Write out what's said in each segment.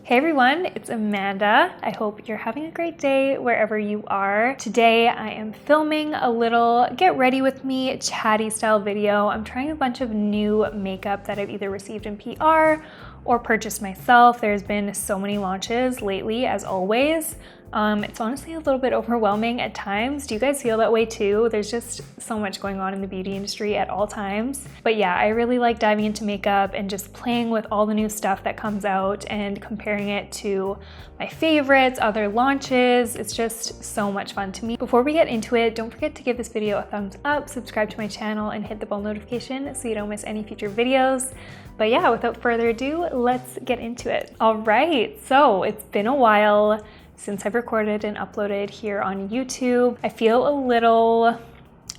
Hey everyone, it's Amanda. I hope you're having a great day wherever you are. Today I am filming a little get ready with me chatty style video. I'm trying a bunch of new makeup that I've either received in PR or purchased myself. There's been so many launches lately, as always. It's honestly a little bit overwhelming at times. Do you guys feel that way too? There's just so much going on in the beauty industry at all times. But yeah, I really like diving into makeup and just playing with all the new stuff that comes out and comparing it to my favorites, other launches. It's just so much fun to me. Before we get into it, don't forget to give this video a thumbs up, subscribe to my channel, and hit the bell notification so you don't miss any future videos. But yeah, without further ado, let's get into it. All right, so it's been a while since I've recorded and uploaded here on YouTube. I feel a little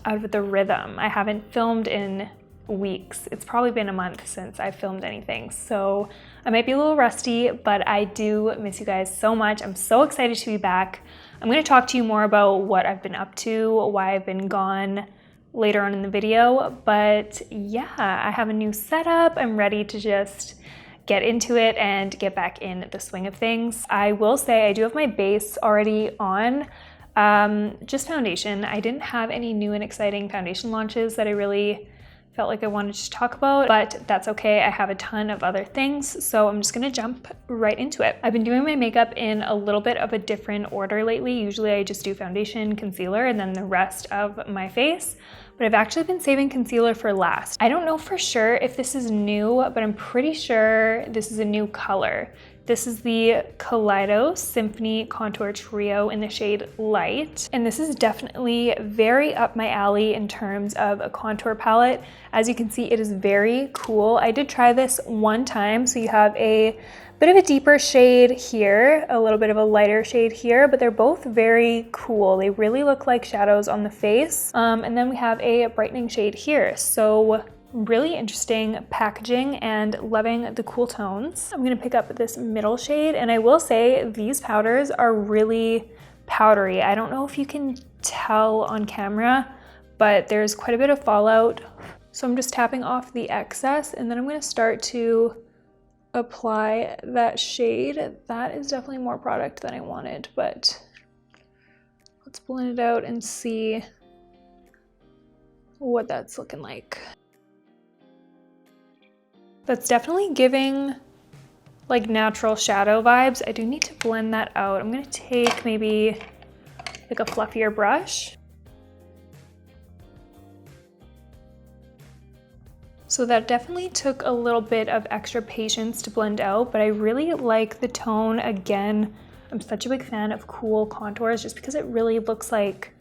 out of the rhythm. I haven't filmed in weeks. It's probably been a month since I've filmed anything. So I might be a little rusty, but I do miss you guys so much. I'm so excited to be back. I'm gonna talk to you more about what I've been up to, why I've been gone later on in the video. But yeah, I have a new setup. I'm ready to just get into it and get back in the swing of things. I will say I do have my base already on, just foundation. I didn't have any new and exciting foundation launches that I really felt like I wanted to talk about, but that's okay. I have a ton of other things, so I'm just gonna jump right into it. I've been doing my makeup in a little bit of a different order lately. Usually I just do foundation, concealer, and then the rest of my face. But I've actually been saving concealer for last. I don't know for sure if this is new, but I'm pretty sure this is a new color. This is the Kaleidos Symphony Contour Trio in the shade Light. And this is definitely very up my alley in terms of a contour palette. As you can see, it is very cool. I did try this one time, so you have a bit of a deeper shade here, a little bit of a lighter shade here, but they're both very cool. They really look like shadows on the face. And then we have a brightening shade here. So really interesting packaging and loving the cool tones. I'm gonna pick up this middle shade, and I will say these powders are really powdery. I don't know if you can tell on camera, but there's quite a bit of fallout. So I'm just tapping off the excess, and then I'm gonna start to apply that shade. That is definitely more product than I wanted, but let's blend it out and see what that's looking like. That's definitely giving like natural shadow vibes. I do need to blend that out. I'm gonna take maybe like a fluffier brush. So that definitely took a little bit of extra patience to blend out, but I really like the tone. Again, I'm such a big fan of cool contours just because it really looks like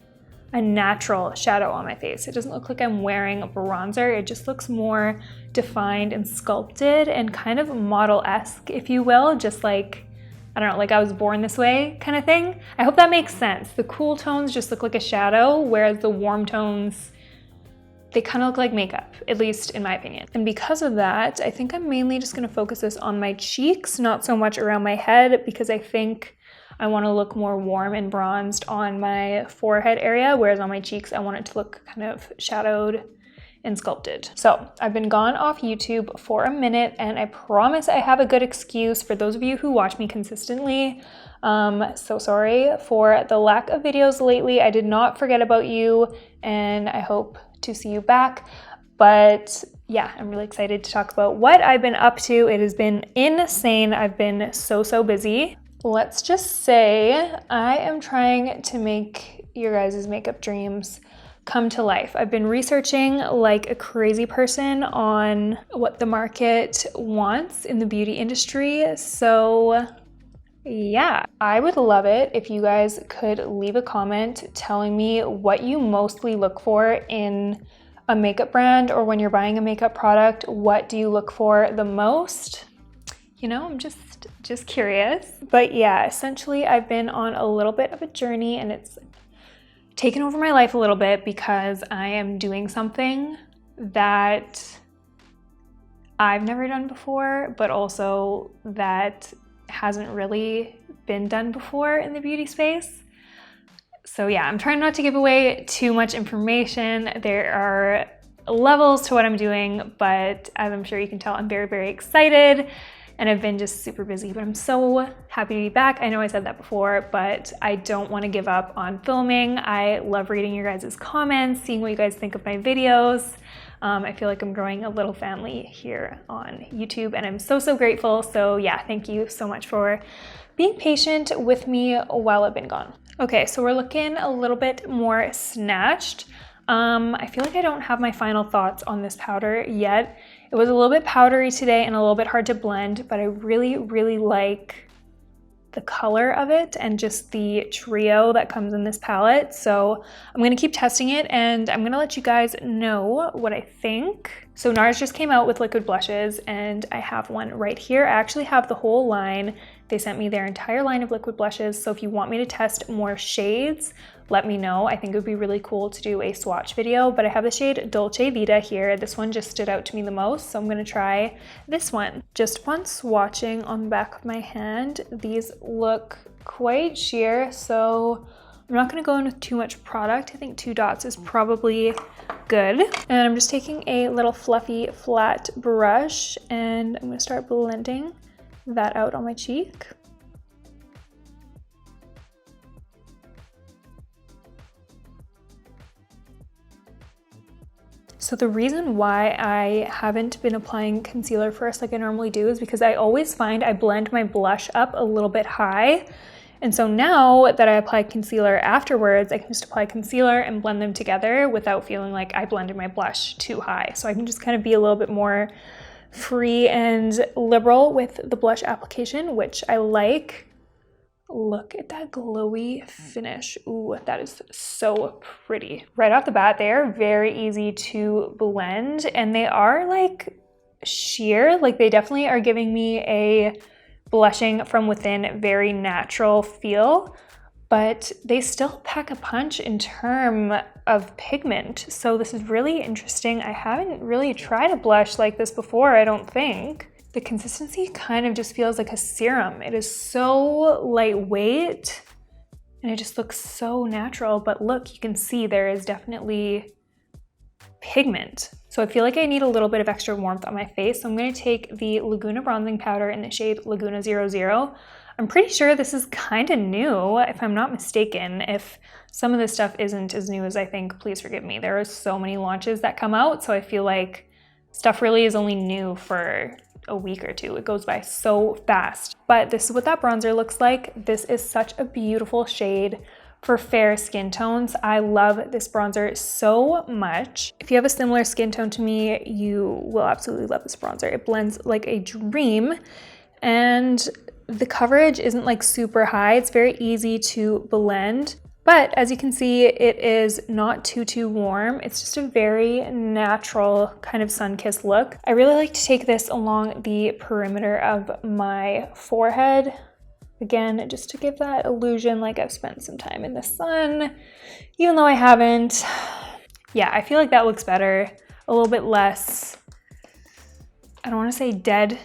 a natural shadow on my face. It doesn't look like I'm wearing a bronzer. It just looks more defined and sculpted and kind of model-esque, if you will, just like, I don't know, like I was born this way kind of thing. I hope that makes sense. The cool tones just look like a shadow, whereas the warm tones, they kind of look like makeup, at least in my opinion. And because of that, I think I'm mainly just gonna focus this on my cheeks, not so much around my head, because I think I wanna look more warm and bronzed on my forehead area, whereas on my cheeks, I want it to look kind of shadowed and sculpted. So I've been gone off YouTube for a minute, and I promise I have a good excuse for those of you who watch me consistently. So sorry for the lack of videos lately. I did not forget about you, and I hope to see you back. But yeah, I'm really excited to talk about what I've been up to. It has been insane. I've been so busy. Let's just say I am trying to make your guys' makeup dreams come to life. I've been researching like a crazy person on what the market wants in the beauty industry. So yeah, I would love it if you guys could leave a comment telling me what you mostly look for in a makeup brand, or when you're buying a makeup product, what do you look for the most? You know, I'm just curious. But yeah, essentially I've been on a little bit of a journey, and it's taken over my life a little bit because I am doing something that I've never done before, but also that hasn't really been done before in the beauty space. So yeah, I'm trying not to give away too much information. There are levels to what I'm doing, but as I'm sure you can tell, I'm very excited and I've been just super busy, but I'm so happy to be back. I know I said that before, but I don't want to give up on filming. I love reading your guys' comments, seeing what you guys think of my videos. I feel like I'm growing a little family here on YouTube, and I'm so, so grateful. So yeah, thank you so much for being patient with me while I've been gone. Okay, so we're looking a little bit more snatched. I feel like I don't have my final thoughts on this powder yet. It was a little bit powdery today and a little bit hard to blend, but I really, really like the color of it and just the trio that comes in this palette. So I'm gonna keep testing it and I'm gonna let you guys know what I think. So NARS just came out with liquid blushes and I have one right here. I actually have the whole line. They sent me their entire line of liquid blushes. So if you want me to test more shades, let me know. I think it would be really cool to do a swatch video, but I have the shade Dolce Vita here. This one just stood out to me the most, so I'm gonna try this one. Just upon swatching on the back of my hand, these look quite sheer, so I'm not gonna go in with too much product. I think 2 dots is probably good. And I'm just taking a little fluffy flat brush and I'm gonna start blending that out on my cheek. So the reason why I haven't been applying concealer first like I normally do is because I always find I blend my blush up a little bit high. And so now that I apply concealer afterwards, I can just apply concealer and blend them together without feeling like I blended my blush too high. So I can just kind of be a little bit more free and liberal with the blush application, which I like. Look at that glowy finish. Ooh, that is so pretty. Right off the bat, they are very easy to blend and they are like sheer. Like they definitely are giving me a blushing from within very natural feel, but they still pack a punch in terms of pigment. So this is really interesting. I haven't really tried a blush like this before, I don't think. The consistency kind of just feels like a serum. It is so lightweight and it just looks so natural, but look, you can see there is definitely pigment. So I feel like I need a little bit of extra warmth on my face. So I'm gonna take the Laguna bronzing powder in the shade Laguna 00. I'm pretty sure this is kind of new, if I'm not mistaken. If some of this stuff isn't as new as I think, please forgive me. There are so many launches that come out, so I feel like stuff really is only new for a week or two. It goes by so fast. But this is what that bronzer looks like. This is such a beautiful shade for fair skin tones. I love this bronzer so much. If you have a similar skin tone to me, you will absolutely love this bronzer. It blends like a dream and the coverage isn't like super high. It's very easy to blend. But as you can see, it is not too warm. It's just a very natural kind of sun-kissed look. I really like to take this along the perimeter of my forehead. Again, just to give that illusion like I've spent some time in the sun, even though I haven't. Yeah, I feel like that looks better. A little bit less, I don't want to say dead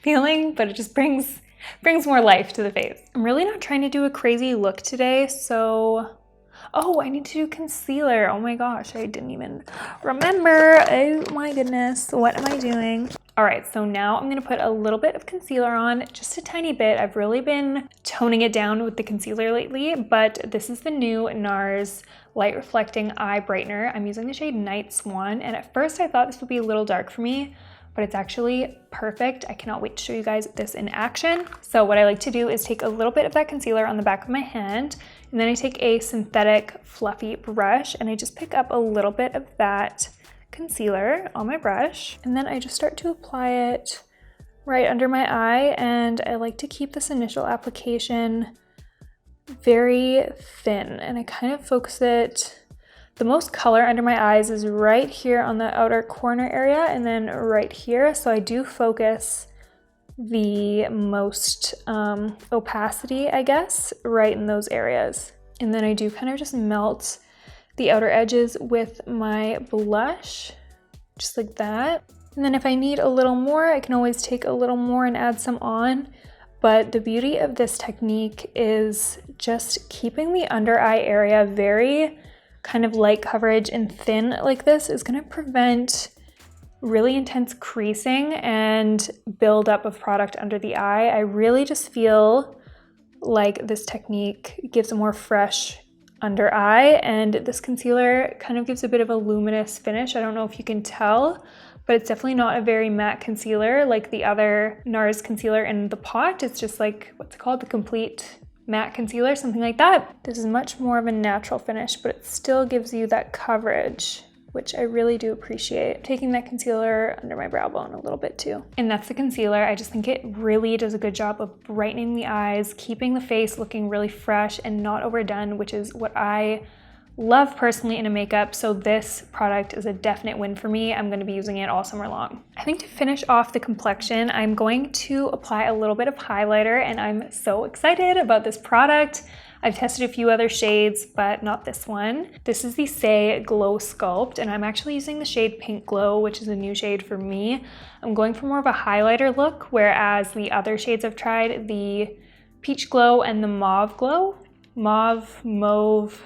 feeling, but it just brings more life to the face. I'm really not trying to do a crazy look today, so... Oh, I need to do concealer. Oh my gosh, I didn't even remember. Oh my goodness, what am I doing? All right, so now I'm gonna put a little bit of concealer on, just a tiny bit. I've really been toning it down with the concealer lately, but this is the new NARS Light Reflecting Eye Brightener. I'm using the shade Night Swan, and at first I thought this would be a little dark for me, but it's actually perfect. I cannot wait to show you guys this in action. So what I like to do is take a little bit of that concealer on the back of my hand, and then I take a synthetic fluffy brush and I just pick up a little bit of that concealer on my brush. And then I just start to apply it right under my eye, and I like to keep this initial application very thin, and I kind of focus it. The most color under my eyes is right here on the outer corner area and then right here. So I do focus the most opacity, I guess, right in those areas. And then I do kind of just melt the outer edges with my blush, just like that. And then if I need a little more, I can always take a little more and add some on. But the beauty of this technique is just keeping the under eye area very kind of light coverage and thin like this is going to prevent really intense creasing and buildup of product under the eye. I really just feel like this technique gives a more fresh under eye, and this concealer kind of gives a bit of a luminous finish. I don't know if you can tell, but it's definitely not a very matte concealer like the other NARS concealer in the pot. It's just like, what's it called? The Complete Matte Concealer, something like that. This is much more of a natural finish, but it still gives you that coverage, which I really do appreciate. Taking that concealer under my brow bone a little bit too. And that's the concealer. I just think it really does a good job of brightening the eyes, keeping the face looking really fresh and not overdone, which is what I love personally in a makeup. So this product is a definite win for me. I'm gonna be using it all summer long. I think to finish off the complexion, I'm going to apply a little bit of highlighter, and I'm so excited about this product. I've tested a few other shades, but not this one. This is the Say Glow Sculpt, and I'm actually using the shade Pink Glow, which is a new shade for me. I'm going for more of a highlighter look, whereas the other shades I've tried, the Peach Glow and the Mauve Glow. Mauve.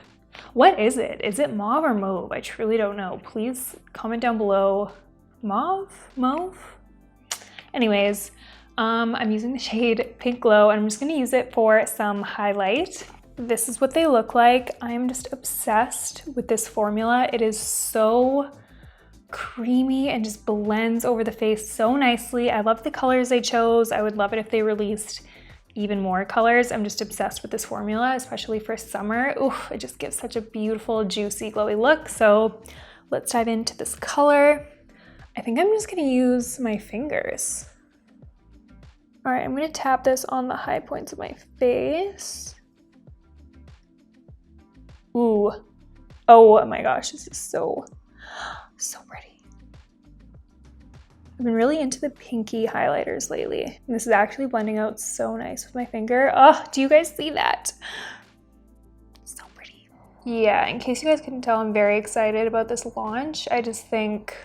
What is it? Is it mauve or mauve? I truly don't know. Please comment down below. Mauve? Anyways, I'm using the shade Pink Glow, and I'm just gonna use it for some highlight. This is what they look like. I'm just obsessed with this formula. It is so creamy and just blends over the face so nicely. I love the colors they chose. I would love it if they released even more colors. I'm just obsessed with this formula, especially for summer. Ooh, it just gives such a beautiful, juicy, glowy look. So let's dive into this color. I think I'm just gonna use my fingers. All right, I'm gonna tap this on the high points of my face. Ooh, oh my gosh, this is so pretty. I've been really into the pinky highlighters lately. And this is actually blending out so nice with my finger. Oh, do you guys see that? So pretty. Yeah, in case you guys couldn't tell, I'm very excited about this launch. I just think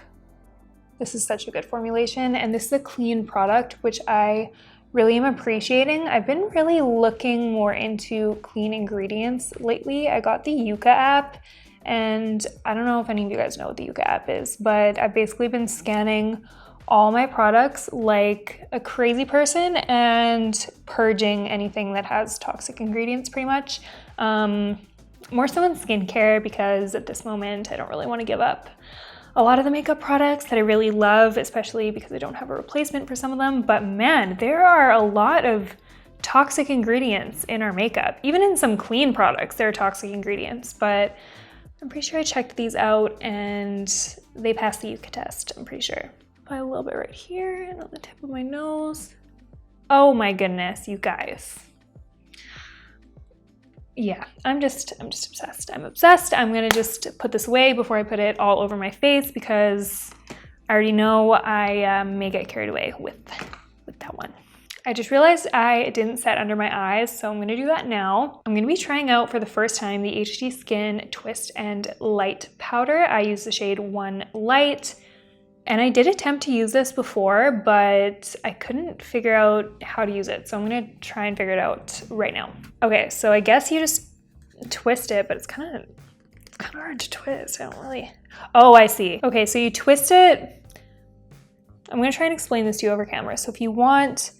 this is such a good formulation, and this is a clean product, which I really am appreciating. I've been really looking more into clean ingredients lately. I got the Yuka app, and I don't know if any of you guys know what the Yuka app is, but I've basically been scanning all my products like a crazy person and purging anything that has toxic ingredients pretty much. More so in skincare, because at this moment I don't really want to give up a lot of the makeup products that I really love, especially because I don't have a replacement for some of them. But man, there are a lot of toxic ingredients in our makeup. Even in some clean products, there are toxic ingredients, but I'm pretty sure I checked these out and they passed the Yuka test, I'm pretty sure. Apply a little bit right here and on the tip of my nose. Oh my goodness, you guys. Yeah, I'm just obsessed. I'm obsessed. I'm gonna just put this away before I put it all over my face, because I already know I may get carried away with that one. I just realized I didn't set under my eyes, so I'm gonna do that now. I'm gonna be trying out for the first time the HD Skin Twist and Light Powder. I use the shade 1 Light. And I did attempt to use this before, but I couldn't figure out how to use it. So I'm gonna try and figure it out right now. Okay, so I guess you just twist it, but it's kind of hard to twist. I don't really, oh, I see. Okay, so you twist it. I'm gonna try and explain this to you over camera. So if you want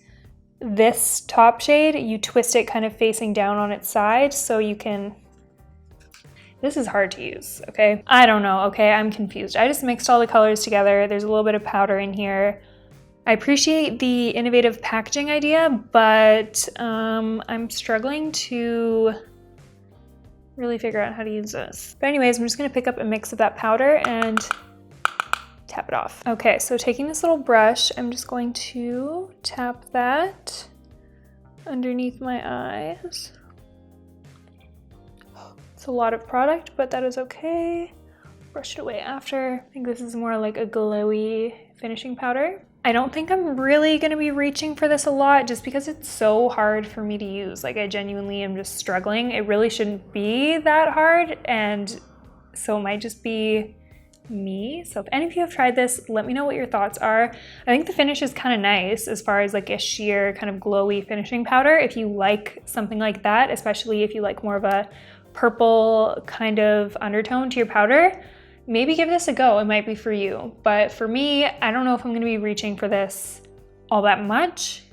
this top shade, you twist it kind of facing down on its side so you can, this is hard to use, okay? I don't know, okay? I'm confused. I just mixed all the colors together. There's a little bit of powder in here. I appreciate the innovative packaging idea, but I'm struggling to really figure out how to use this. But anyways, I'm just gonna pick up a mix of that powder and tap it off. Okay, so taking this little brush, I'm just going to tap that underneath my eyes. It's a lot of product, but that is okay. Brush it away after. I think this is more like a glowy finishing powder. I don't think I'm really gonna be reaching for this a lot, just because it's so hard for me to use. Like, I genuinely am just struggling. It really shouldn't be that hard, and so it might just be me. So if any of you have tried this, let me know what your thoughts are. I think the finish is kind of nice as far as like a sheer kind of glowy finishing powder. If you like something like that, especially if you like more of a purple kind of undertone to your powder, maybe give this a go. It might be for you. But for me, I don't know if I'm gonna be reaching for this all that much.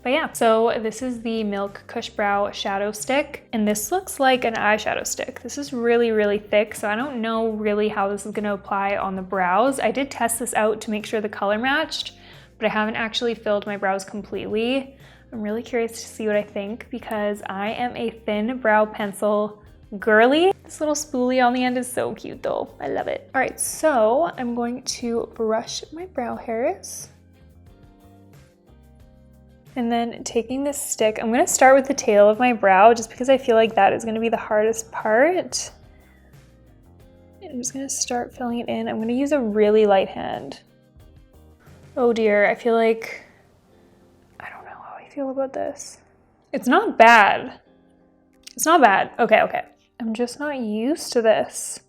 But yeah, so this is the Milk Kush Brow Shadow Stick, and this looks like an eyeshadow stick. This is really, really thick, so I don't know really how this is gonna apply on the brows. I did test this out to make sure the color matched, but I haven't actually filled my brows completely. I'm really curious to see what I think because I am a thin brow pencil girly. This little spoolie on the end is so cute though. I love it. All right, so I'm going to brush my brow hairs. And then taking this stick, I'm gonna start with the tail of my brow just because I feel like that is gonna be the hardest part. And I'm just gonna start filling it in. I'm gonna use a really light hand. Oh dear, I feel like, I don't know how I feel about this. It's not bad. It's not bad. Okay. I'm just not used to this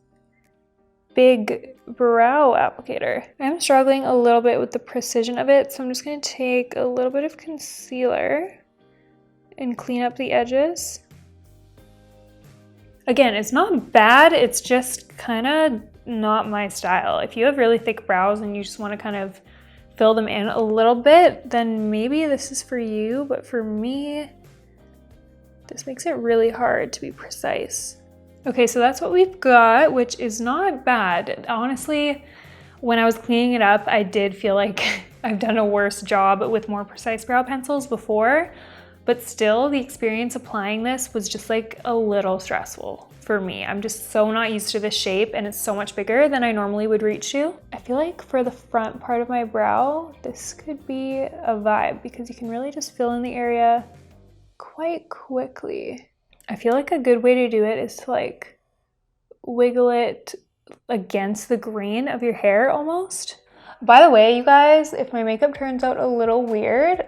big brow applicator. I'm struggling a little bit with the precision of it, so I'm just gonna take a little bit of concealer and clean up the edges. Again, it's not bad, it's just kind of not my style. If you have really thick brows and you just want to kind of fill them in a little bit, then maybe this is for you, but for me, this makes it really hard to be precise. Okay, so that's what we've got, which is not bad. Honestly, when I was cleaning it up, I did feel like I've done a worse job with more precise brow pencils before, but still the experience applying this was just like a little stressful for me. I'm just so not used to this shape and it's so much bigger than I normally would reach to. I feel like for the front part of my brow, this could be a vibe because you can really just fill in the area quite quickly. I feel like a good way to do it is to like wiggle it against the grain of your hair almost. By the way, you guys, if my makeup turns out a little weird,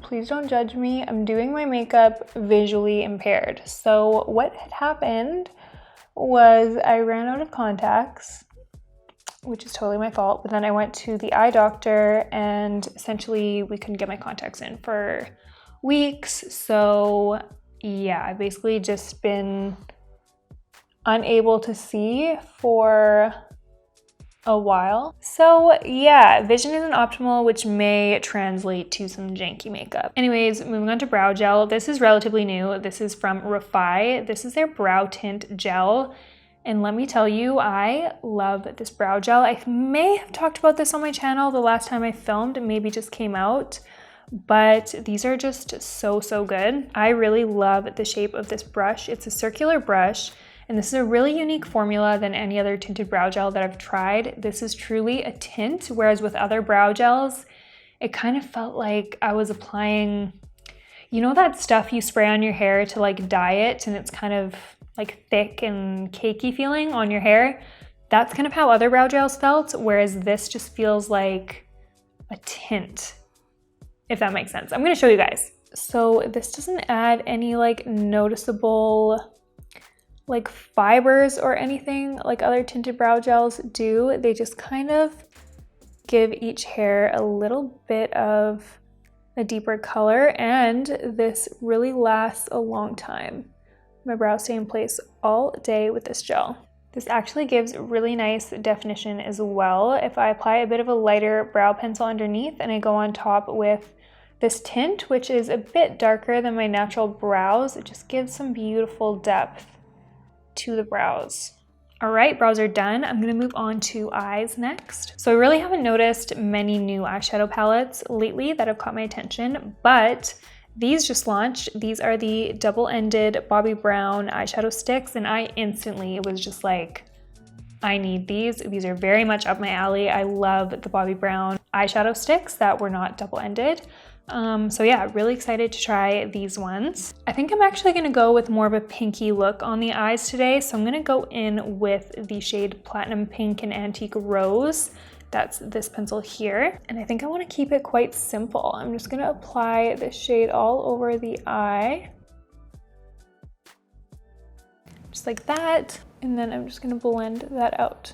please don't judge me. I'm doing my makeup visually impaired. So what had happened was I ran out of contacts, which is totally my fault, but then I went to the eye doctor and essentially we couldn't get my contacts in for weeks. So yeah, I've basically just been unable to see for a while. So yeah, vision isn't optimal, which may translate to some janky makeup. Anyways, moving on to brow gel. This is relatively new. This is from Revela. This is their brow tint gel. And let me tell you, I love this brow gel. I may have talked about this on my channel the last time I filmed. It maybe just came out. But these are just so good. I really love the shape of this brush. It's a circular brush, and this is a really unique formula than any other tinted brow gel that I've tried. This is truly a tint, whereas with other brow gels, it kind of felt like I was applying, you know that stuff you spray on your hair to like dye it, and it's kind of like thick and cakey feeling on your hair? That's kind of how other brow gels felt, whereas this just feels like a tint, if that makes sense. I'm gonna show you guys. So this doesn't add any like noticeable like fibers or anything like other tinted brow gels do. They just kind of give each hair a little bit of a deeper color, and this really lasts a long time. My brows stay in place all day with this gel. This actually gives really nice definition as well. If I apply a bit of a lighter brow pencil underneath and I go on top with this tint, which is a bit darker than my natural brows, it just gives some beautiful depth to the brows. All right, brows are done. I'm gonna move on to eyes next. So I really haven't noticed many new eyeshadow palettes lately that have caught my attention, but these just launched. These are the double-ended Bobbi Brown eyeshadow sticks, and I instantly was just like, I need these. These are very much up my alley. I love the Bobbi Brown eyeshadow sticks that were not double-ended. So yeah, really excited to try these ones. I think I'm actually gonna go with more of a pinky look on the eyes today. So I'm gonna go in with the shade Platinum Pink and Antique Rose. That's this pencil here. And I think I wanna keep it quite simple. I'm just gonna apply this shade all over the eye. Just like that. And then I'm just gonna blend that out.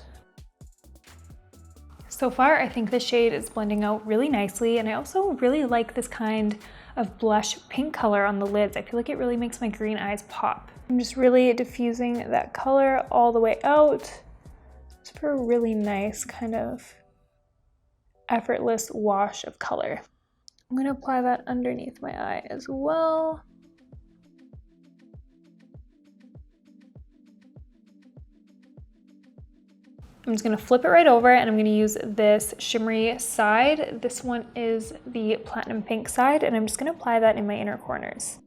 So far, I think the shade is blending out really nicely, and I also really like this kind of blush pink color on the lids. I feel like it really makes my green eyes pop. I'm just really diffusing that color all the way out just for a really nice kind of effortless wash of color. I'm gonna apply that underneath my eye as well. I'm just gonna flip it right over and I'm gonna use this shimmery side. This one is the platinum pink side, and I'm just gonna apply that in my inner corners.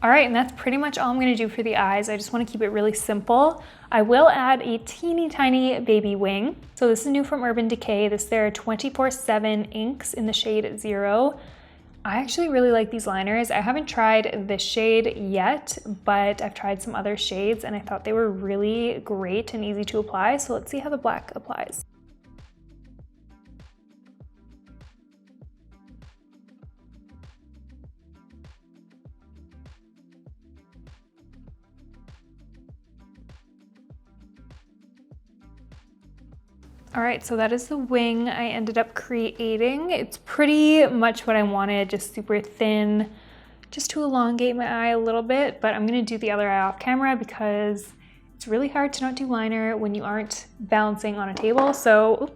All right, and that's pretty much all I'm gonna do for the eyes. I just wanna keep it really simple. I will add a teeny tiny baby wing. So this is new from Urban Decay. This is their 24/7 inks in the shade 0. I actually really like these liners. I haven't tried this shade yet, but I've tried some other shades and I thought they were really great and easy to apply. So let's see how the black applies. All right, so that is the wing I ended up creating. It's pretty much what I wanted, just super thin, just to elongate my eye a little bit, but I'm gonna do the other eye off camera because it's really hard to not do liner when you aren't balancing on a table, so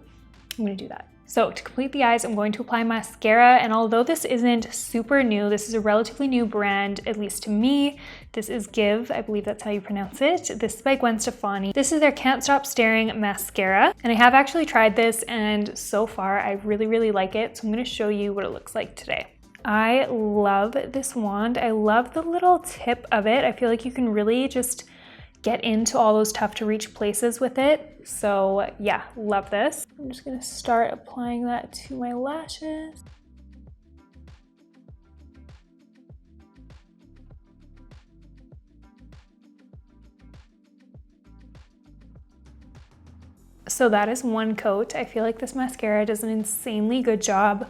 I'm gonna do that. So to complete the eyes, I'm going to apply mascara, and although this isn't super new, this is a relatively new brand, at least to me. This is Give, I believe that's how you pronounce it. This is by Gwen Stefani. This is their Can't Stop Staring mascara, and I have actually tried this, and so far I really, really like it, so I'm gonna show you what it looks like today. I love this wand. I love the little tip of it. I feel like you can really just get into all those tough to reach places with it. So yeah, love this. I'm just gonna start applying that to my lashes. So that is one coat. I feel like this mascara does an insanely good job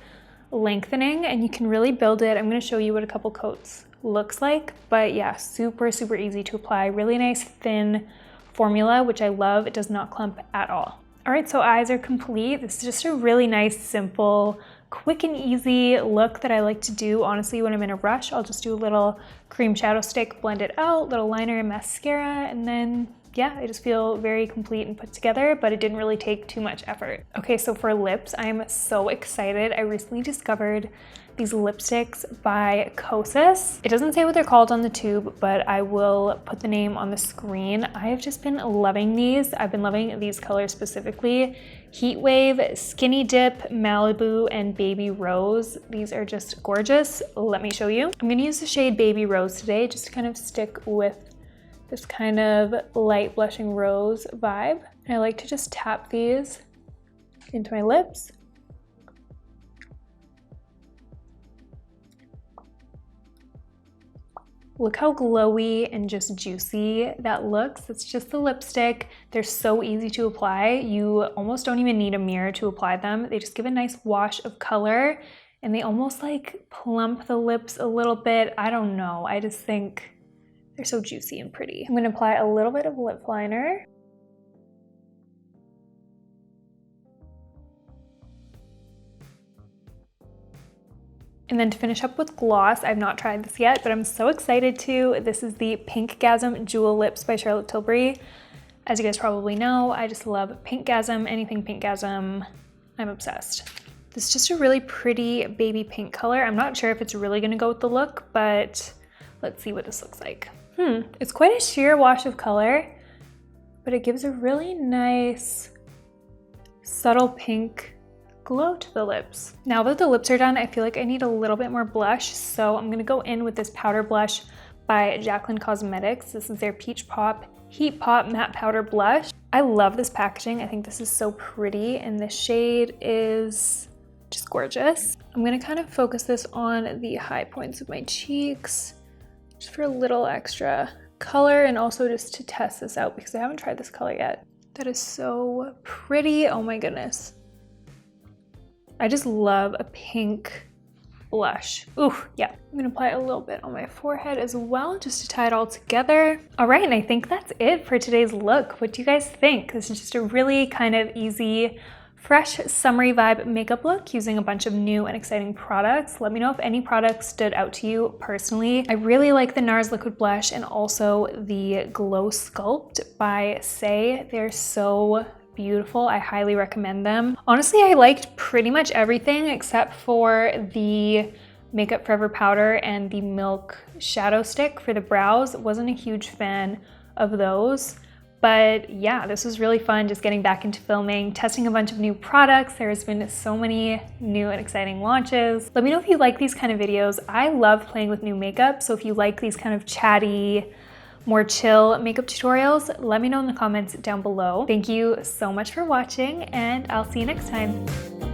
lengthening, and you can really build it. I'm gonna show you what a couple coats looks like, but yeah, super, super easy to apply. Really nice thin formula, which I love. It does not clump at all. All right, so eyes are complete. This is just a really nice, simple, quick and easy look that I like to do. Honestly, when I'm in a rush, I'll just do a little cream shadow stick, blend it out, little liner and mascara, and then yeah, I just feel very complete and put together, but it didn't really take too much effort. Okay, so for lips, I'm so excited. I recently discovered these lipsticks by Kosas. It doesn't say what they're called on the tube, but I will put the name on the screen. I have just been loving these. I've been loving these colors specifically. Heat Wave, Skinny Dip, Malibu, and Baby Rose. These are just gorgeous. Let me show you. I'm gonna use the shade Baby Rose today just to kind of stick with this kind of light blushing rose vibe. And I like to just tap these into my lips. Look how glowy and just juicy that looks. It's just the lipstick. They're so easy to apply. You almost don't even need a mirror to apply them. They just give a nice wash of color, and they almost like plump the lips a little bit. I don't know, I just think they're so juicy and pretty. I'm gonna apply a little bit of lip liner. And then to finish up with gloss, I've not tried this yet, but I'm so excited to. This is the Pinkgasm Jewel Lips by Charlotte Tilbury. As you guys probably know, I just love Pinkgasm, anything Pinkgasm, I'm obsessed. This is just a really pretty baby pink color. I'm not sure if it's really gonna go with the look, but let's see what this looks like. It's quite a sheer wash of color, but it gives a really nice, subtle pink glow to the lips. Now that the lips are done, I feel like I need a little bit more blush, so I'm gonna go in with this powder blush by Jaclyn Cosmetics. This is their Peach Pop Heat Pop Matte Powder Blush. I love this packaging. I think this is so pretty, and the shade is just gorgeous. I'm gonna kind of focus this on the high points of my cheeks, just for a little extra color, and also just to test this out because I haven't tried this color yet. That is so pretty, oh my goodness. I just love a pink blush. Ooh, yeah. I'm gonna apply a little bit on my forehead as well, just to tie it all together. All right, and I think that's it for today's look. What do you guys think? This is just a really kind of easy, fresh summery vibe makeup look using a bunch of new and exciting products. Let me know if any products stood out to you personally. I really like the NARS liquid blush and also the Glow Sculpt by Say. They're so beautiful. I highly recommend them. Honestly, I liked pretty much everything except for the Makeup Forever powder and the Milk shadow stick for the brows. Wasn't a huge fan of those. But yeah, this was really fun just getting back into filming, testing a bunch of new products. There's been so many new and exciting launches. Let me know if you like these kind of videos. I love playing with new makeup, so if you like these kind of chatty, more chill makeup tutorials, let me know in the comments down below. Thank you so much for watching, and I'll see you next time.